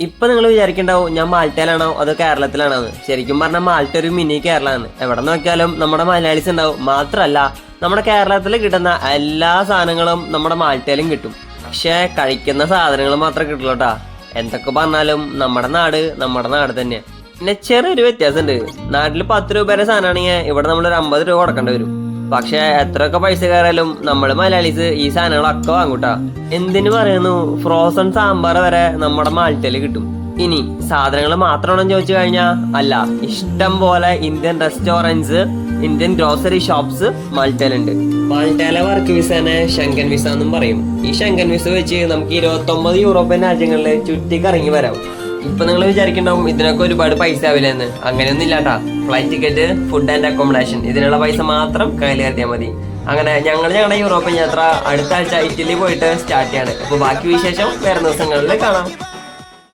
ഇപ്പൊ നിങ്ങൾ വിചാരിക്കണ്ടാവും ഞാൻ മാൾട്ടയിലാണോ അതോ കേരളത്തിലാണോ എന്ന്. ശരിക്കും പറഞ്ഞാൽ മാൾട്ട ഒരു മിനി കേരളമാണ്. എവിടെ നോക്കിയാലും നമ്മുടെ മലയാളീസ് ഉണ്ടാവും. മാത്രല്ല നമ്മുടെ കേരളത്തിൽ കിട്ടുന്ന എല്ലാ സാധനങ്ങളും നമ്മുടെ മാൾട്ടയിലും കിട്ടും. പക്ഷെ കഴിക്കുന്ന സാധനങ്ങൾ മാത്രമേ കിട്ടുള്ളൂ കേട്ടാ. എന്തൊക്കെ പറഞ്ഞാലും നമ്മുടെ നാട് തന്നെ. പിന്നെ ചെറിയൊരു വ്യത്യാസമുണ്ട്. നാട്ടിൽ 10 രൂപയുടെ സാധനമാണെങ്കിൽ ഇവിടെ നമ്മളൊരു 50 രൂപ കൊടുക്കേണ്ടി വരും. പക്ഷെ എത്രയൊക്കെ പൈസ കയറാലും നമ്മള് മലയാളീസ് ഈ സാധനങ്ങളൊക്കെ വാങ്ങൂട്ടാ. എന്തിനു പറയുന്നു, ഫ്രോസൺ സാമ്പാർ വരെ നമ്മുടെ മാൾട്ടയിൽ കിട്ടും. ഇനി സാധനങ്ങൾ മാത്രമാണെന്ന് ചോദിച്ചു കഴിഞ്ഞാൽ അല്ല, ഇഷ്ടം പോലെ Indian restaurants, Indian grocery shops മാൾട്ടയിലുണ്ട്. മാൾട്ടയിലെ വർക്ക് വിസനെ ഷെങ്കൻ വിസ എന്നും പറയും. ഈ ഷെങ്കൻ വിസ വെച്ച് നമുക്ക് 29 യൂറോപ്യൻ രാജ്യങ്ങളിൽ ചുറ്റിക്കറങ്ങി വരാം. ഇപ്പൊ നിങ്ങൾ വിചാരിക്കണ്ടാവും ഇതിനൊക്കെ ഒരുപാട് പൈസ ആവില്ലെന്ന്. അങ്ങനെയൊന്നും ഇല്ലാട്ടാ. Flight ticket, food and accommodation, ഇതിനുള്ള പൈസ മാത്രം കയ്യിൽ കരുതിയാൽ മതി. അങ്ങനെ ഞങ്ങളുടെ യൂറോപ്യൻ യാത്ര അടുത്ത ആഴ്ച ഇറ്റലി പോയിട്ട് സ്റ്റാർട്ട് ചെയ്യാണ്. അപ്പൊ ബാക്കി വിശേഷം വേറെ ദിവസങ്ങളിൽ കാണാം.